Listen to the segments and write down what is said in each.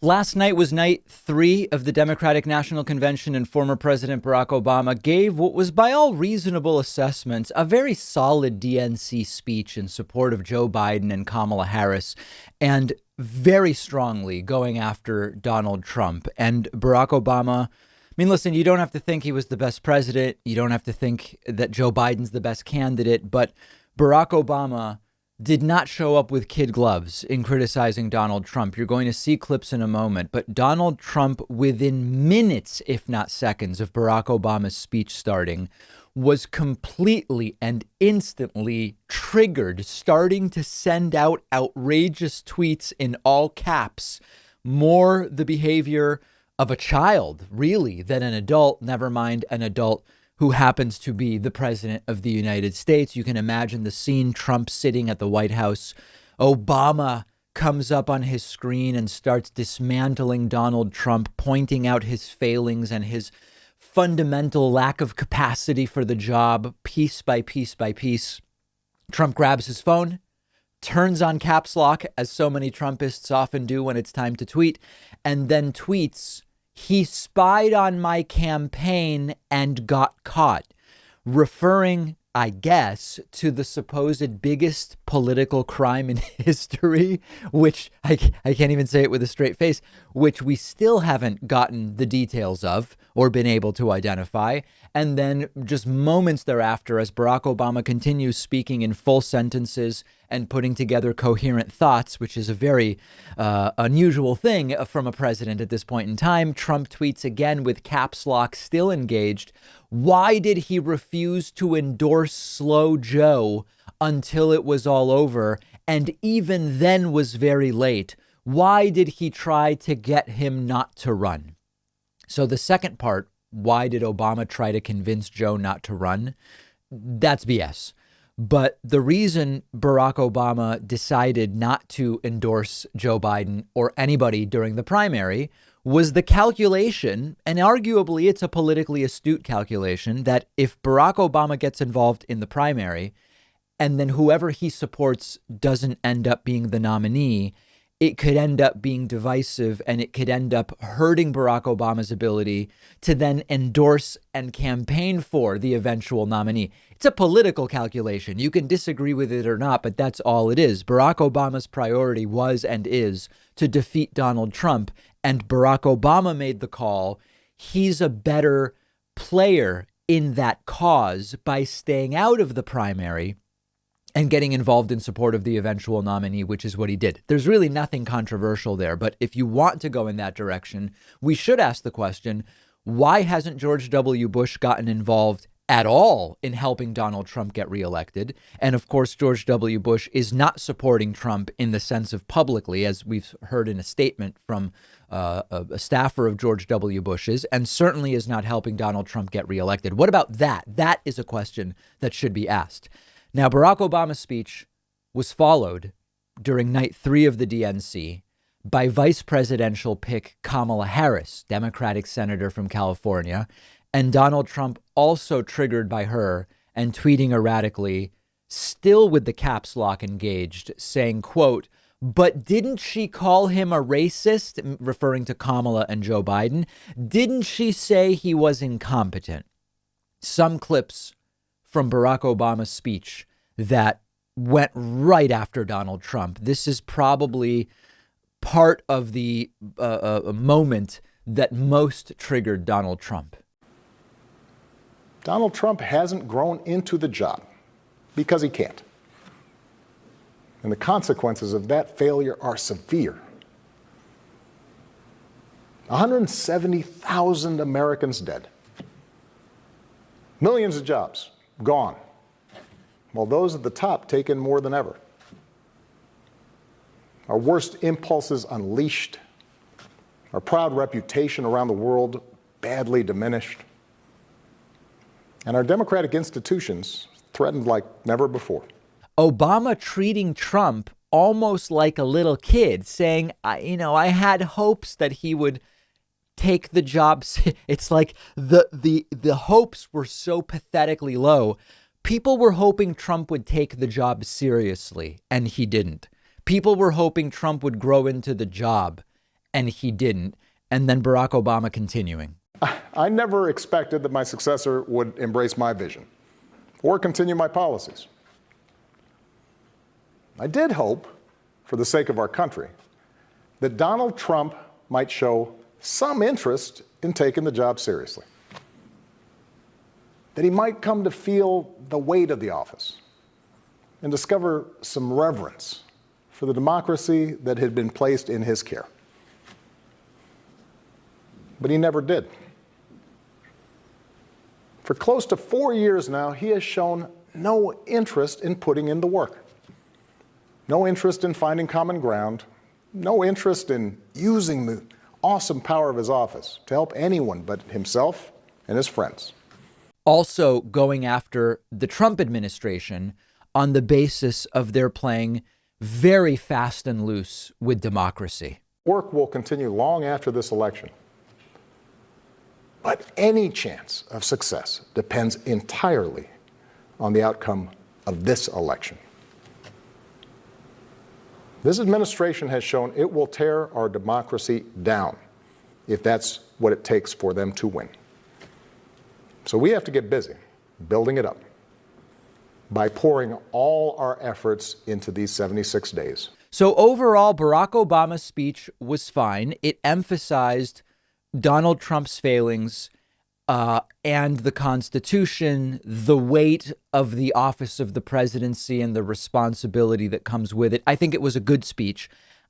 Last night was night 3 of the Democratic National Convention, and former President Barack Obama gave what was, by all reasonable assessments, a very solid DNC speech in support of Joe Biden and Kamala Harris, and very strongly going after Donald Trump. And Barack Obama, I mean, listen, you don't have to think he was the best president. You don't have to think that Joe Biden's the best candidate, but Barack Obama did not show up with kid gloves in criticizing Donald Trump. You're going to see clips in a moment, but Donald Trump, within minutes, if not seconds, of Barack Obama's speech starting, was completely and instantly triggered, starting to send out outrageous tweets in all caps, more the behavior of a child, really, than an adult, never mind an adult who happens to be the president of the United States. You can imagine the scene: Trump sitting at the White House. Obama comes up on his screen and starts dismantling Donald Trump, pointing out his failings and his fundamental lack of capacity for the job, piece by piece by piece. Trump grabs his phone, turns on caps lock, as so many Trumpists often do when it's time to tweet, and then tweets, "He spied on my campaign and got caught," referring, I guess, to the supposed biggest political crime in history, which I can't even say it with a straight face, which we still haven't gotten the details of or been able to identify. And then just moments thereafter, as Barack Obama continues speaking in full sentences and putting together coherent thoughts, which is a very unusual thing from a president at this point in time, Trump tweets again with caps lock still engaged. Why did he refuse to endorse Slow Joe until it was all over, and even then was very late? Why did he try to get him not to run? So the second part, why did Obama try to convince Joe not to run? That's BS. But the reason Barack Obama decided not to endorse Joe Biden or anybody during the primary was the calculation, and arguably it's a politically astute calculation, that if Barack Obama gets involved in the primary and then whoever he supports doesn't end up being the nominee, it could end up being divisive, and it could end up hurting Barack Obama's ability to then endorse and campaign for the eventual nominee. It's a political calculation. You can disagree with it or not, but that's all it is. Barack Obama's priority was and is to defeat Donald Trump, and Barack Obama made the call. He's a better player in that cause by staying out of the primary and getting involved in support of the eventual nominee, which is what he did. There's really nothing controversial there. But if you want to go in that direction, we should ask the question, why hasn't George W. Bush gotten involved at all in helping Donald Trump get reelected? And of course, George W. Bush is not supporting Trump in the sense of publicly, as we've heard in a statement from a staffer of George W. Bush's, and certainly is not helping Donald Trump get reelected. What about that? That is a question that should be asked. Now, Barack Obama's speech was followed during night 3 of the DNC by vice presidential pick Kamala Harris, Democratic senator from California, and Donald Trump also triggered by her and tweeting erratically, still with the caps lock engaged, saying, quote, "But didn't she call him a racist?" referring to Kamala and Joe Biden. "Didn't she say he was incompetent?" Some clips from Barack Obama's speech that went right after Donald Trump. This is probably part of the moment that most triggered Donald Trump. Donald Trump hasn't grown into the job because he can't. And the consequences of that failure are severe. 170,000 Americans dead. Millions of jobs gone, while those at the top take in more than ever. Our worst impulses unleashed, our proud reputation around the world badly diminished, and our democratic institutions threatened like never before. Obama treating Trump almost like a little kid, saying, I had hopes that he would take the job. It's like the hopes were so pathetically low. People were hoping Trump would take the job seriously, and he didn't. People were hoping Trump would grow into the job, and he didn't, and then Barack Obama continuing. I never expected that my successor would embrace my vision or continue my policies. I did hope, for the sake of our country, that Donald Trump might show some interest in taking the job seriously, that he might come to feel the weight of the office and discover some reverence for the democracy that had been placed in his care. But he never did. For close to 4 years now, he has shown no interest in putting in the work, no interest in finding common ground, no interest in using the awesome power of his office to help anyone but himself and his friends. Also going after the Trump administration on the basis of their playing very fast and loose with democracy. Work will continue long after this election. But any chance of success depends entirely on the outcome of this election. This administration has shown it will tear our democracy down if that's what it takes for them to win. So we have to get busy building it up by pouring all our efforts into these 76 days. So overall, Barack Obama's speech was fine. It emphasized Donald Trump's failings and the Constitution, the weight of the office of the presidency and the responsibility that comes with it. I think it was a good speech.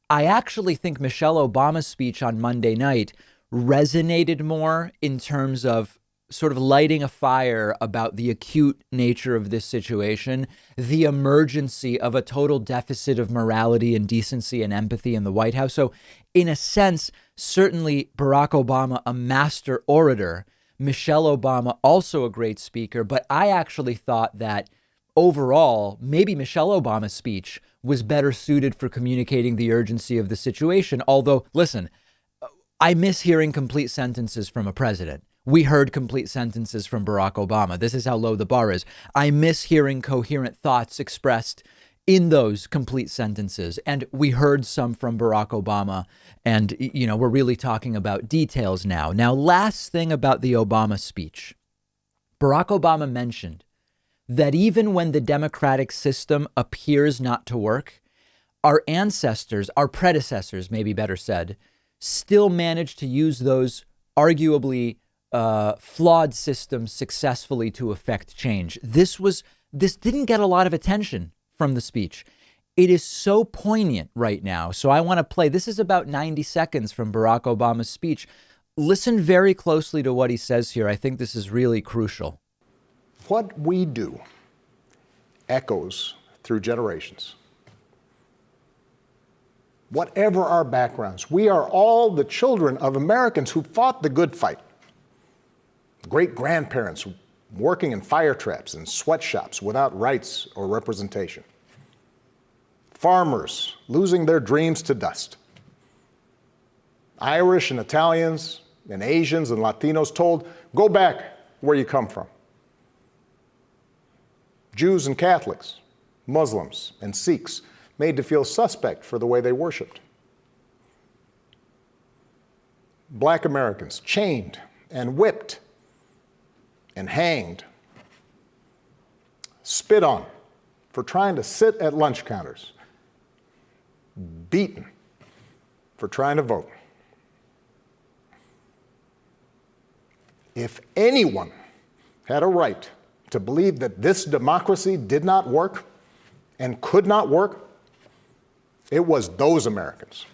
I actually think Michelle Obama's speech on Monday night resonated more in terms of sort of lighting a fire about the acute nature of this situation, the emergency of a total deficit of morality and decency and empathy in the White House. So in a sense, certainly Barack Obama, a master orator, Michelle Obama, also a great speaker. But I actually thought that overall, maybe Michelle Obama's speech was better suited for communicating the urgency of the situation. Although, listen, I miss hearing complete sentences from a president. We heard complete sentences from Barack Obama. This is how low the bar is. I miss hearing coherent thoughts expressed in those complete sentences. And we heard some from Barack Obama. And, you know, we're really talking about details now. Now, last thing about the Obama speech. Barack Obama mentioned that even when the democratic system appears not to work, our ancestors, our predecessors, maybe better said, still managed to use those arguably flawed systems successfully to effect change. This didn't get a lot of attention from the speech. It is so poignant right now. So I want to play. This is about 90 seconds from Barack Obama's speech. Listen very closely to what he says here. I think this is really crucial. What we do echoes through generations. Whatever our backgrounds, we are all the children of Americans who fought the good fight. Great-grandparents working in fire traps and sweatshops without rights or representation. Farmers losing their dreams to dust. Irish and Italians and Asians and Latinos told, go back where you come from. Jews and Catholics, Muslims and Sikhs made to feel suspect for the way they worshiped. Black Americans chained and whipped and hanged, spit on for trying to sit at lunch counters, beaten for trying to vote. If anyone had a right to believe that this democracy did not work and could not work, it was those Americans,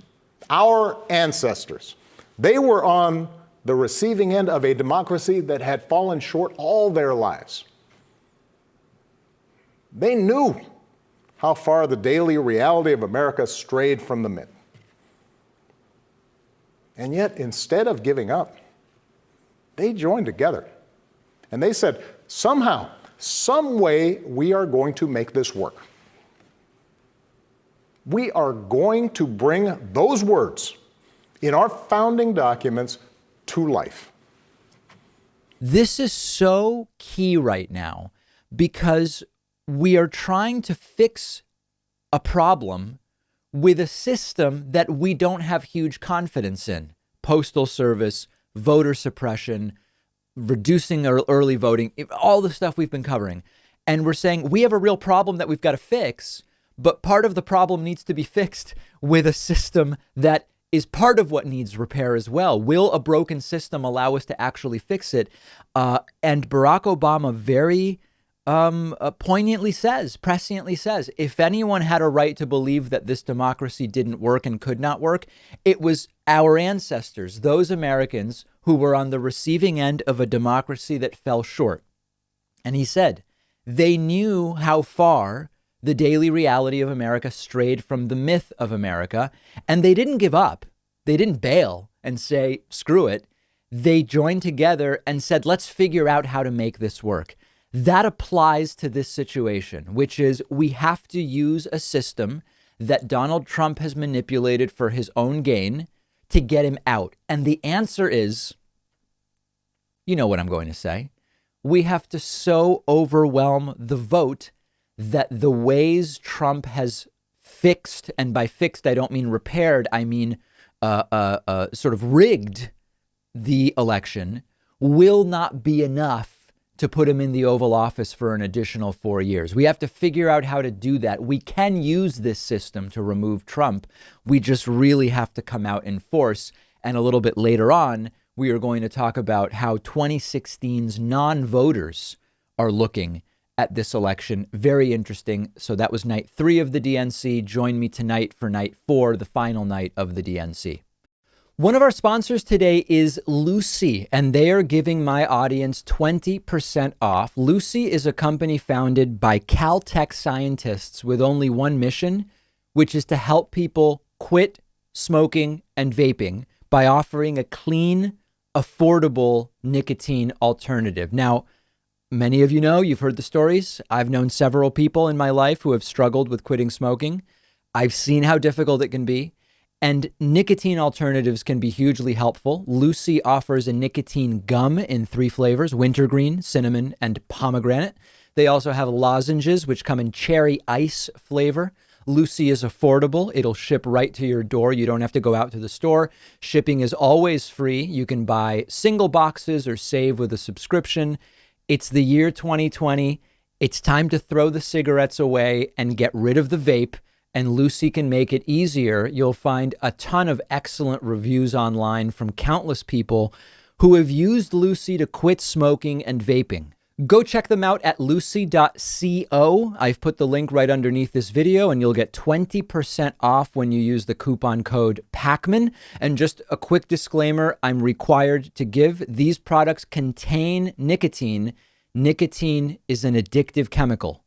our ancestors. They were on the receiving end of a democracy that had fallen short all their lives. They knew how far the daily reality of America strayed from the myth. And yet, instead of giving up, they joined together. And they said, somehow, some way, we are going to make this work. We are going to bring those words in our founding documents to life. This is so key right now because we are trying to fix a problem with a system that we don't have huge confidence in. Postal service, voter suppression, reducing early voting, all the stuff we've been covering. And we're saying we have a real problem that we've got to fix, but part of the problem needs to be fixed with a system that is part of what needs repair as well. Will a broken system allow us to actually fix it? And Barack Obama very poignantly says, presciently says, if anyone had a right to believe that this democracy didn't work and could not work, it was our ancestors, those Americans who were on the receiving end of a democracy that fell short. And he said, they knew how far the daily reality of America strayed from the myth of America, and they didn't give up. They didn't bail and say, screw it. They joined together and said, let's figure out how to make this work. That applies to this situation, which is we have to use a system that Donald Trump has manipulated for his own gain to get him out. And the answer is, you know what I'm going to say. We have to so overwhelm the vote that the ways Trump has fixed, and by fixed, I don't mean repaired, I mean sort of rigged the election, will not be enough to put him in the Oval Office for an additional 4 years. We have to figure out how to do that. We can use this system to remove Trump. We just really have to come out in force. And a little bit later on, we are going to talk about how 2016's non-voters are looking at this election. Very interesting. So that was night 3 of the DNC. Join me tonight for night 4, the final night of the DNC. One of our sponsors today is Lucy, and they are giving my audience 20% off. Lucy is a company founded by Caltech scientists with only one mission, which is to help people quit smoking and vaping by offering a clean, affordable nicotine alternative. Now, many of you know, you've heard the stories. I've known several people in my life who have struggled with quitting smoking. I've seen how difficult it can be. And nicotine alternatives can be hugely helpful. Lucy offers a nicotine gum in 3 flavors, wintergreen, cinnamon, and pomegranate. They also have lozenges, which come in cherry ice flavor. Lucy is affordable. It'll ship right to your door. You don't have to go out to the store. Shipping is always free. You can buy single boxes or save with a subscription. It's the year 2020. It's time to throw the cigarettes away and get rid of the vape. And Lucy can make it easier. You'll find a ton of excellent reviews online from countless people who have used Lucy to quit smoking and vaping. Go check them out at lucy.co. I've put the link right underneath this video, and you'll get 20% off when you use the coupon code Pakman. And just a quick disclaimer, I'm required to give. These products contain nicotine. Nicotine is an addictive chemical.